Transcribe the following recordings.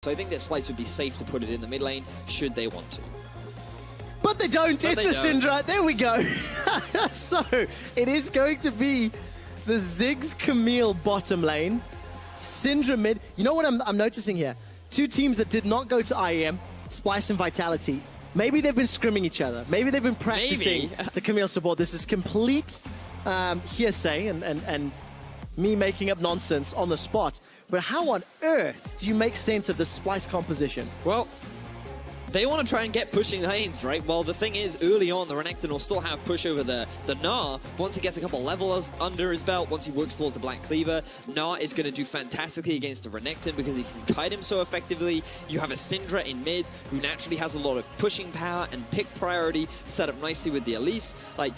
So I think that Splyce would be safe to put it in the mid lane, should they want to. But they don't, it's a Syndra, there we go. So, it is going to be the Ziggs Camille bottom lane, Syndra mid. You know what I'm noticing here? Two teams that did not go to IEM, Splyce and Vitality. Maybe they've been scrimming each other. Maybe they've been practicing the Camille support. This is complete hearsay and me making up nonsense on the spot. But how on earth do you make sense of the Splyce composition? Well, they want to try and get pushing lanes, right? Well, the thing is, early on, the Renekton will still have push over the Gnar. But once he gets a couple levels under his belt, once he works towards the Black Cleaver, Gnar is going to do fantastically against the Renekton because he can kite him so effectively. You have a Syndra in mid who naturally has a lot of pushing power and pick priority set up nicely with the Elise. Like,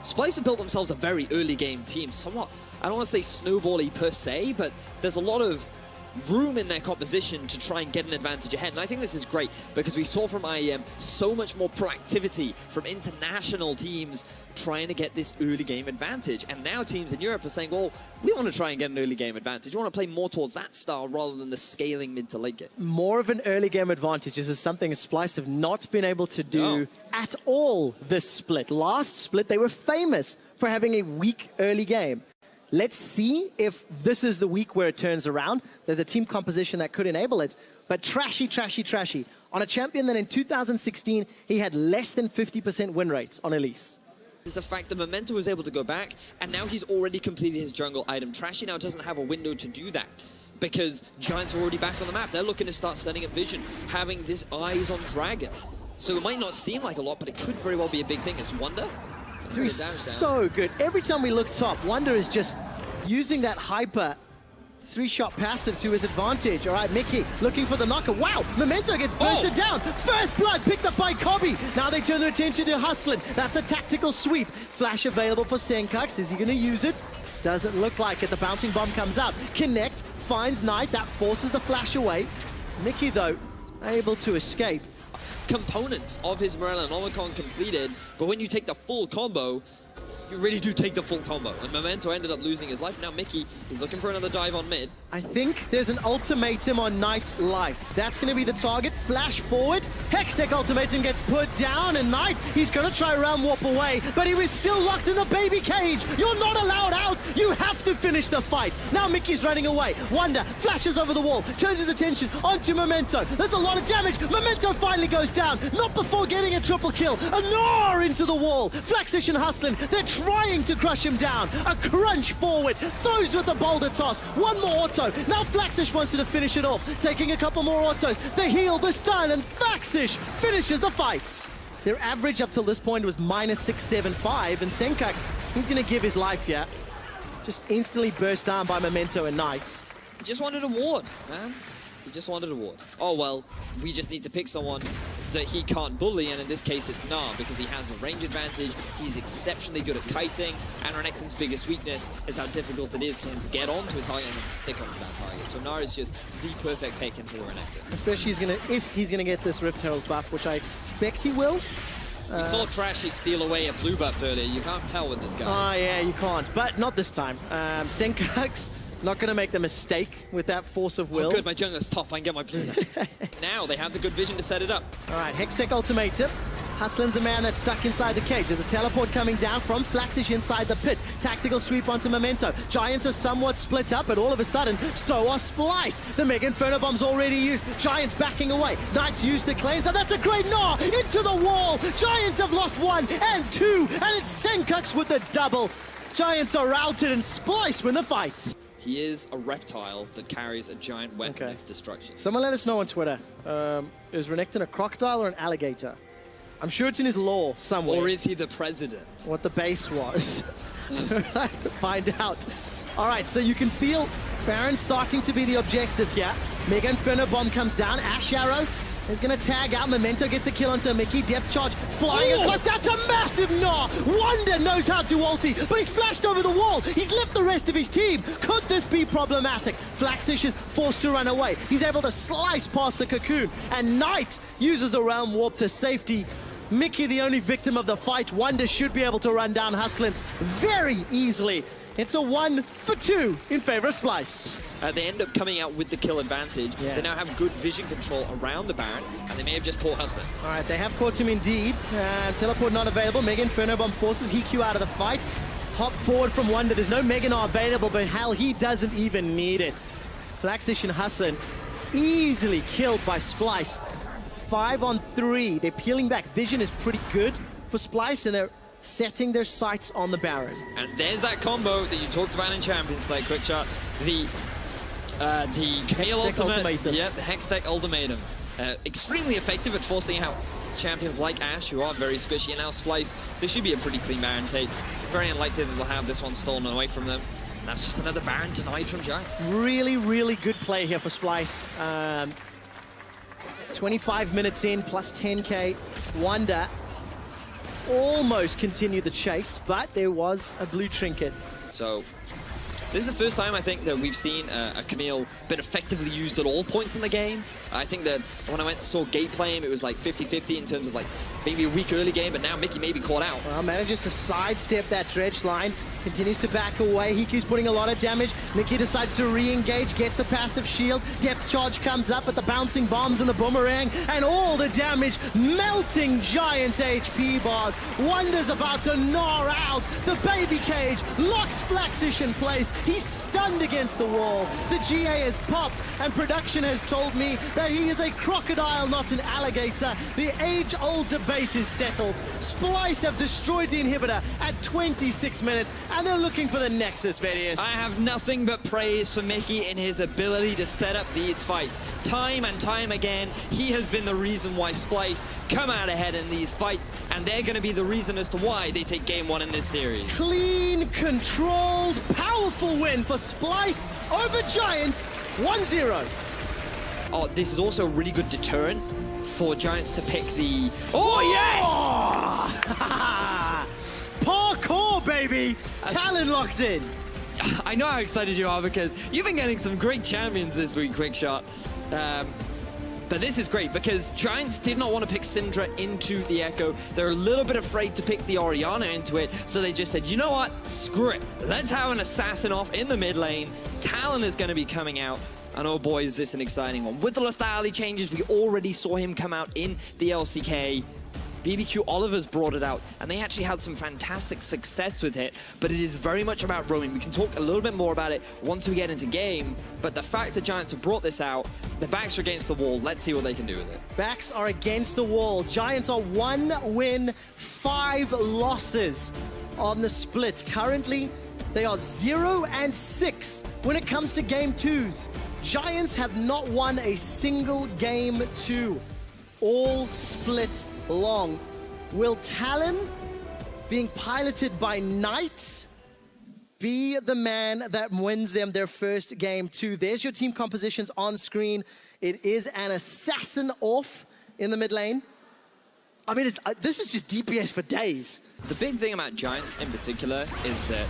Splyce have built themselves a very early game team, somewhat, I don't want to say snowball-y per se, but there's a lot of room in their composition to try and get an advantage ahead. And I think this is great because we saw from IEM so much more proactivity from international teams trying to get this early game advantage. And now teams in Europe are saying, well, we want to try and get an early game advantage. We want to play more towards that style rather than the scaling mid to late game. More of an early game advantage is something Splyce have not been able to do at all this split. Last split, they were famous for having a weak early game. Let's see if this is the week where it turns around. There's a team composition that could enable it. But trashy, trashy, trashy. On a champion that in 2016, he had less than 50% win rate on Elise. Is the fact that Memento was able to go back, and now he's already completed his jungle item. Trashy now doesn't have a window to do that, because Giants are already back on the map. They're looking to start setting up vision, having this eyes on Dragon. So it might not seem like a lot, but it could very well be a big thing. It's Wonder. He's so good. Every time we look top, Wonder is just using that hyper three-shot passive to his advantage. All right, Mickey looking for the knocker. Wow, Memento gets bursted down. First blood picked up by Kobe. Now they turn their attention to Hustlin. That's a tactical sweep. Flash available for Senkux. Is he going to use it? Doesn't look like it. The bouncing bomb comes out. Connect finds Knight. That forces the flash away. Mickey, though, able to escape. Components of his Morellonomicon completed, but when you take the full combo, you really do take the full combo. And Memento ended up losing his life. Now Mickey is looking for another dive on mid. I think there's an ultimatum on Knight's life. That's going to be the target. Flash forward. Hextech ultimatum gets put down, and Knight, he's going to try realm warp away, but he was still locked in the baby cage. You're not allowed out. You have to finish the fight. Now Mickey's running away. Wonder flashes over the wall, turns his attention onto Memento. There's a lot of damage. Memento finally goes down. Not before getting a triple kill. A Gnar into the wall. Flaxish and Hustlin, they're trying to crush him down. A crunch forward. Throws with the boulder toss. One more auto. Now Flaxish wants to finish it off. Taking a couple more autos. The heal, the stun, and Flaxish finishes the fight. Their average up till this point was -675, and Senkux, he's going to give his life here. Just instantly burst down by Memento and Knight. He just wanted a ward, man. He just wanted a ward. Oh, well, we just need to pick someone that he can't bully, and in this case it's Gnar, because he has a range advantage, he's exceptionally good at kiting, and Renekton's biggest weakness is how difficult it is for him to get onto a target and then stick onto that target. So Gnar is just the perfect pick into the Renekton. Especially if he's gonna get this Rift Herald buff, which I expect he will. We saw Trashy steal away a blue buff earlier. You can't tell with this guy. Oh yeah, you can't, but not this time. Senkux not going to make the mistake with that force of will. Oh good, my jungler's top, I can get my blue now. Now they have the good vision to set it up. All right, Hextech ultimatum. Hustlin's the man that's stuck inside the cage. There's a teleport coming down from Flaxish inside the pit. Tactical sweep onto Memento. Giants are somewhat split up, but all of a sudden, so are Splyce. The Mega Inferno Bomb's already used. Giants backing away. Knights use the claims, and that's a great Gnar into the wall. Giants have lost 1 and 2, and it's Senkux with the double. Giants are routed, and Splyce win the fight. He is a reptile that carries a giant weapon of destruction. Someone let us know on Twitter. Is Renekton a crocodile or an alligator? I'm sure it's in his lore somewhere. Or is he the president? What the base was. We'll have to find out. All right, so you can feel Baron starting to be the objective here. Mega Inferno Bomb comes down. Ash Arrow is going to tag out. Memento gets a kill onto Mickey. Depth charge flying across. That's a massive Gnar. Wonder knows how to ulti, but he's flashed over the wall. He's left the rest of his team. Could this be problematic? Flaxish is forced to run away. He's able to slice past the cocoon, and Knight uses the realm warp to safety. Mickey, the only victim of the fight. Wonder should be able to run down Hustlin very easily. It's a 1 for 2 in favor of Splyce. They end up coming out with the kill advantage. Yeah. They now have good vision control around the Baron, and they may have just caught Hustler. All right, they have caught him indeed. Teleport not available. Mega Inferno Bomb forces Hiku out of the fight. Hop forward from Wonder. There's no Mega Gnar available, but hell, he doesn't even need it. Flaxish and Hassan easily killed by Splyce. 5 on 3. They're peeling back. Vision is pretty good for Splyce, and they're setting their sights on the Baron. And there's that combo that you talked about in Champions League, quick shot. The Camille Ultimate. Yep, the Hextech Ultimatum. Extremely effective at forcing out champions like Ashe, who are very squishy, and now Splyce. This should be a pretty clean Baron take. Very unlikely that they'll have this one stolen away from them. And that's just another Baron denied from Giants. Really, really good play here for Splyce. 25 minutes in, plus 10k. Wonder almost continued the chase, but there was a blue trinket. So this is the first time I think that we've seen a Camille been effectively used at all points in the game. I think that when I went and saw Gate play him, it was like 50-50 in terms of like maybe a weak early game, but now Mickey may be caught out. Well, manages to sidestep that dredge line, continues to back away. Hiku's putting a lot of damage. Mickey decides to re-engage, gets the passive shield. Depth charge comes up with the bouncing bombs and the boomerang, and all the damage melting Giants' HP bars. Wonder's about to gnaw out the baby cage, locks Flaxish in place. He's stunned against the wall. The GA has popped, and production has told me that he is a crocodile, not an alligator. The age-old debate is settled. Splyce have destroyed the inhibitor at 26 minutes, and they're looking for the Nexus, Vedius. I have nothing but praise for Mickey in his ability to set up these fights. Time and time again, he has been the reason why Splyce come out ahead in these fights, and they're going to be the reason as to why they take game 1 in this series. Clean, controlled, powerful win for Splyce over Giants, 1-0. Oh, this is also a really good deterrent for Giants to pick the... Oh, yes! Parkour, baby! Talon locked in. I know how excited you are because you've been getting some great champions this week, Quick Shot. But this is great because Giants did not want to pick Syndra into the Echo. They're a little bit afraid to pick the Orianna into it, so they just said, you know what? Screw it. Let's have an assassin off in the mid lane. Talon is going to be coming out. And oh boy, is this an exciting one. With the lethality changes, we already saw him come out in the LCK. BBQ Oliver's brought it out, and they actually had some fantastic success with it, but it is very much about roaming. We can talk a little bit more about it once we get into game, but the fact that Giants have brought this out, the backs are against the wall. Let's see what they can do with it. Backs are against the wall. Giants are 1 win, 5 losses on the split. Currently, they are 0-6 when it comes to game 2s. Giants have not won a single game 2, all split long. Will Talon, being piloted by Knight, be the man that wins them their first game 2? There's your team compositions on screen. It is an assassin off in the mid lane. I mean, this is just DPS for days. The big thing about Giants in particular is that...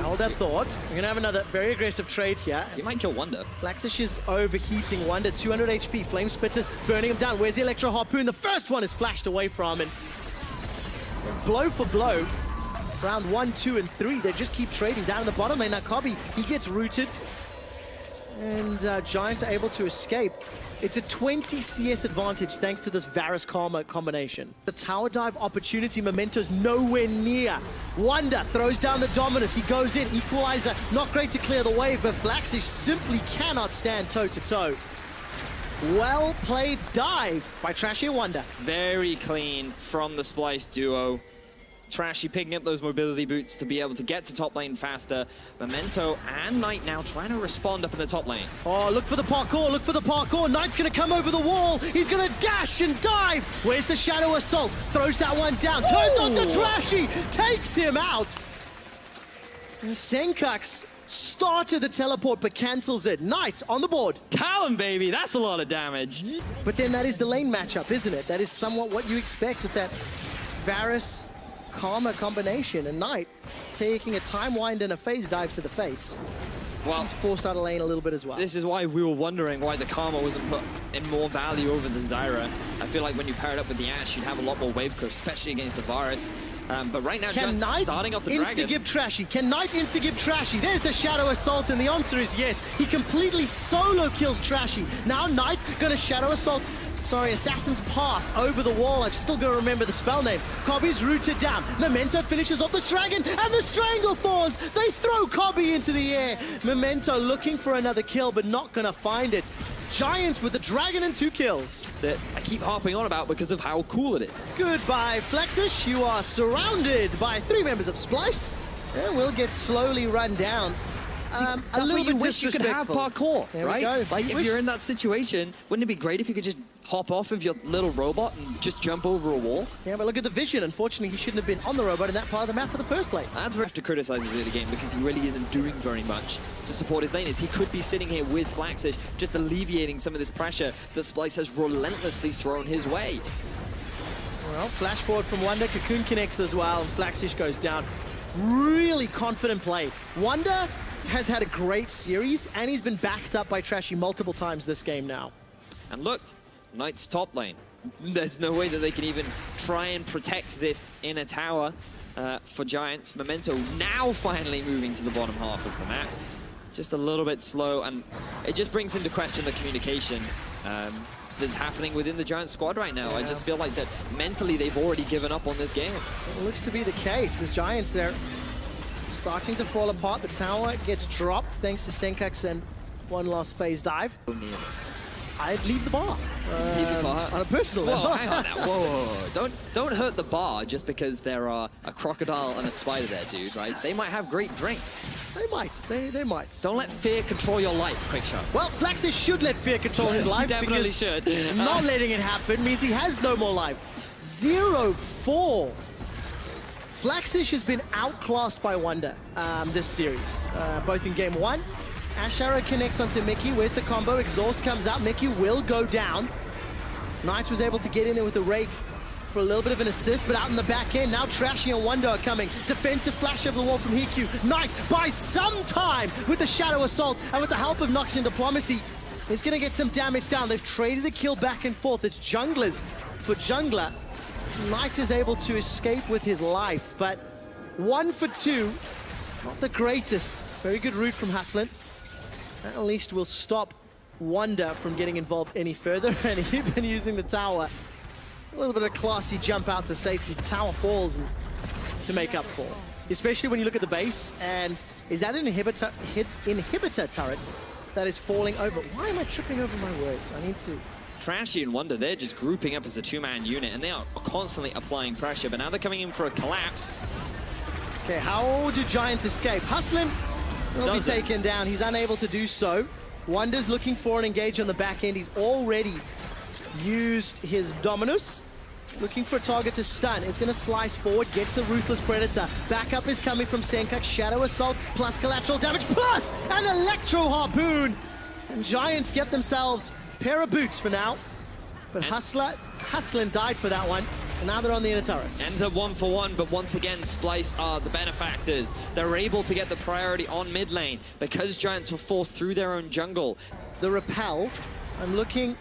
Hold that thought. We're going to have another very aggressive trade here. You might kill Wonder. Flaxish is overheating Wonder. 200 HP. Flame Spitters burning him down. Where's the Electro Harpoon? The first one is flashed away from, and blow for blow. Round 1, 2, and 3. They just keep trading down in the bottom lane. Now Kobe, he gets rooted. And Giants are able to escape. It's a 20 CS advantage thanks to this Varus Karma combination. The tower dive opportunity, Memento's nowhere near. Wonder throws down the Dominus. He goes in, Equalizer. Not great to clear the wave, but Flaxish simply cannot stand toe-to-toe. Well played dive by Trashy and Wonder. Very clean from the Splyce duo. Trashy picking up those mobility boots to be able to get to top lane faster. Memento and Knight now trying to respond up in the top lane. Oh, look for the parkour, look for the parkour. Knight's gonna come over the wall. He's gonna dash and dive. Where's the Shadow Assault? Throws that one down. Turns onto Trashy. Takes him out. Senkux started the teleport but cancels it. Knight on the board. Talon, baby, that's a lot of damage. But then that is the lane matchup, isn't it? That is somewhat what you expect with that Varus Karma combination, and Knight taking a time wind and a phase dive to the face. Well, he's forced out of lane a little bit as well. This is why we were wondering why the Karma wasn't put in more value over the Zyra. I feel like when you pair it up with the Ashe, you'd have a lot more wave curve, especially against the Varus. But right now, Can Giants Knight starting off the Dragon. insta-give Trashy? Can Knight insta-give Trashy? There's the Shadow Assault, and the answer is yes. He completely solo kills Trashy. Now Knight gonna Shadow Assault, Assassin's Path over the wall. I've still got to remember the spell names. Cobby's rooted down. Memento finishes off the Dragon, and the Strangle Thorns! They throw Cobby into the air. Memento looking for another kill, but not gonna find it. Giants with the Dragon and 2 kills. That I keep harping on about because of how cool it is. Goodbye, Flexish. You are surrounded by 3 members of Splyce, and will get slowly run down. See, a that's little what you bit wish you could have disrespectful. parkour, There we right? go. Like, You if wish- you're in that situation, wouldn't it be great if you could just hop off of your little robot and just jump over a wall? Yeah, but look at the vision. Unfortunately, he shouldn't have been on the robot in that part of the map in the first place. That's where I have to criticize his early game because he really isn't doing very much to support his laners. He could be sitting here with Flaxish, just alleviating some of this pressure that Splyce has relentlessly thrown his way. Well, flash forward from Wonder. Cocoon connects as well, and Flaxish goes down. Really confident play. Wonder has had a great series, and he's been backed up by Trashy multiple times this game now. And look, Knight's top lane. There's no way that they can even try and protect this inner tower for Giants. Memento now finally moving to the bottom half of the map. Just a little bit slow, and it just brings into question the communication that's happening within the Giants squad right now. Yeah. I just feel like that mentally they've already given up on this game. It looks to be the case as Giants there starting to fall apart. The tower gets dropped thanks to Senkax and one last phase dive. I'd leave the bar. Leave the bar? On a personal Whoa, level. hang on now. Whoa. Don't hurt the bar just because there are a crocodile and a spider there, dude, right? They might have great drinks. They might. They might. Don't let fear control your life, Quick Shot. Well, Flaxis should let fear control his life. definitely because should. Not letting it happen means he has no more life. 0-4. Flaxish has been outclassed by Wonder this series, both in game 1. Ash Arrow connects onto Mickey. Where's the combo? Exhaust comes out. Mickey will go down. Knight was able to get in there with the rake for a little bit of an assist, but out in the back end, now Trashy and Wonder are coming. Defensive flash over the wall from Hiku. Knight, by some time, with the Shadow Assault, and with the help of Noxian Diplomacy, is going to get some damage down. They've traded a kill back and forth. It's junglers for jungler. Knight is able to escape with his life, but 1 for 2, not the greatest. Very good route from Haslin. That at least will stop Wonder from getting involved any further, and even using the tower. A little bit of a classy jump out to safety. The tower falls and to make up for. Especially when you look at the base, and is that an inhibitor turret that is falling over? Why am I tripping over my words? I need to... Trashy and Wonder, they're just grouping up as a 2-man unit, and they are constantly applying pressure, but now they're coming in for a collapse. Okay, how do Giants escape? Haslin will be taken down. He's unable to do so. Wonder's looking for an engage on the back end. He's already used his Dominus. Looking for a target to stun. It's going to slice forward, gets the Ruthless Predator. Backup is coming from Senkak. Shadow Assault plus collateral damage plus an Electro Harpoon. And Giants get themselves a pair of boots for now. But Haslin died for that one. And now they're on the inner turret. Ends up 1 for 1, but once again, Splyce are the benefactors. They're able to get the priority on mid lane because Giants were forced through their own jungle. The repel, I'm looking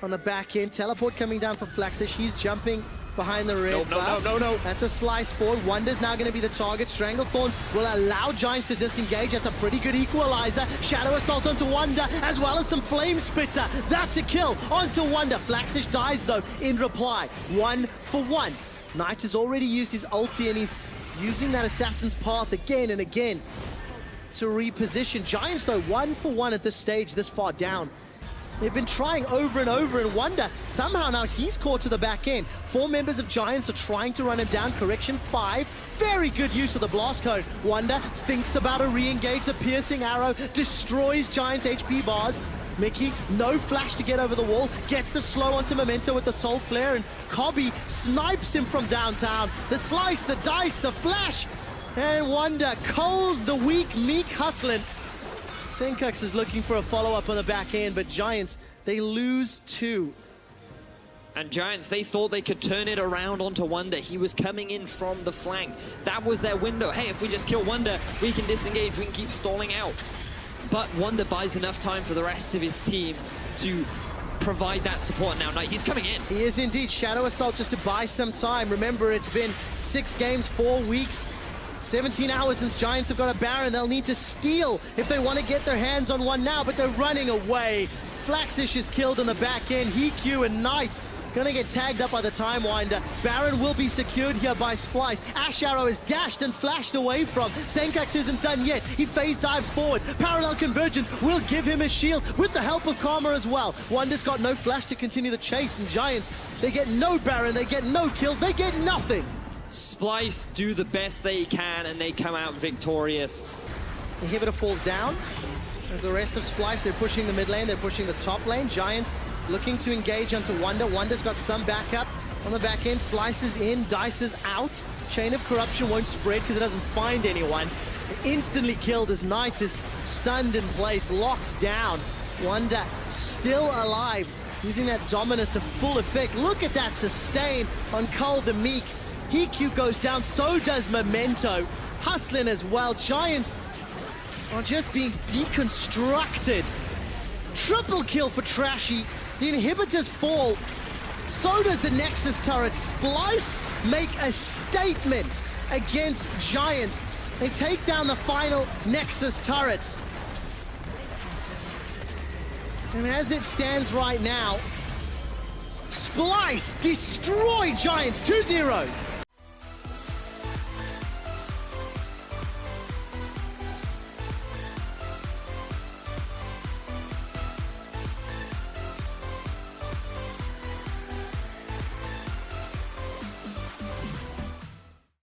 on the back end. Teleport coming down for Flaxish. He's jumping behind the red. No. That's a slice forward. Wonder's now going to be the target. Strangle Thorns will allow Giants to disengage. That's a pretty good equalizer. Shadow Assault onto Wonder, as well as some Flame Spitter. That's a kill onto Wonder. Flaxish dies, though, in reply. 1 for 1. Knight has already used his ulti, and he's using that Assassin's Path again and again to reposition. Giants, though, 1 for 1 at this stage, this far down. They've been trying over and over, and Wonder, somehow now he's caught to the back end. 4 members of Giants are trying to run him down. Correction 5. Very good use of the blast code. Wonder thinks about a re-engage. The piercing arrow destroys Giants' HP bars. Mickey, no flash to get over the wall. Gets the slow onto Memento with the Soul Flare, and Cobby snipes him from downtown. The slice, the dice, the flash. And Wonder culls the weak, meek Haslin. Senkux is looking for a follow-up on the back end, but Giants, they lose 2. And Giants, they thought they could turn it around onto Wonder. He was coming in from the flank. That was their window. Hey, if we just kill Wonder, we can disengage, we can keep stalling out. But Wonder buys enough time for the rest of his team to provide that support now. Knight, he's coming in. He is indeed. Shadow Assault just to buy some time. Remember, it's been 6 games, 4 weeks, 17 hours since Giants have got a Baron. They'll need to steal if they want to get their hands on one now, but they're running away. Flaxish is killed in the back end. Heq and Knight gonna get tagged up by the Time Winder. Baron will be secured here by Splyce. Ash Arrow is dashed and flashed away from. Senkax isn't done yet. He phase dives forward. Parallel Convergence will give him a shield with the help of Karma as well. Wonder's got no flash to continue the chase, and Giants, they get no Baron, they get no kills, they get nothing. Splyce do the best they can, and they come out victorious. Inhibitor falls down. As the rest of Splyce, they're pushing the mid lane, they're pushing the top lane. Giants looking to engage onto Wonder. Wonder's got some backup on the back end. Slices in, Dices out. Chain of Corruption won't spread because it doesn't find anyone. Instantly killed as Knight is stunned in place, locked down. Wonder still alive, using that Dominus to full effect. Look at that sustain on Cull the Meek. Heq goes down, so does Memento. Hustling as well. Giants are just being deconstructed. Triple kill for Trashy. The inhibitors fall. So does the Nexus turret. Splyce make a statement against Giants. They take down the final Nexus turrets. And as it stands right now, Splyce destroy Giants 2-0.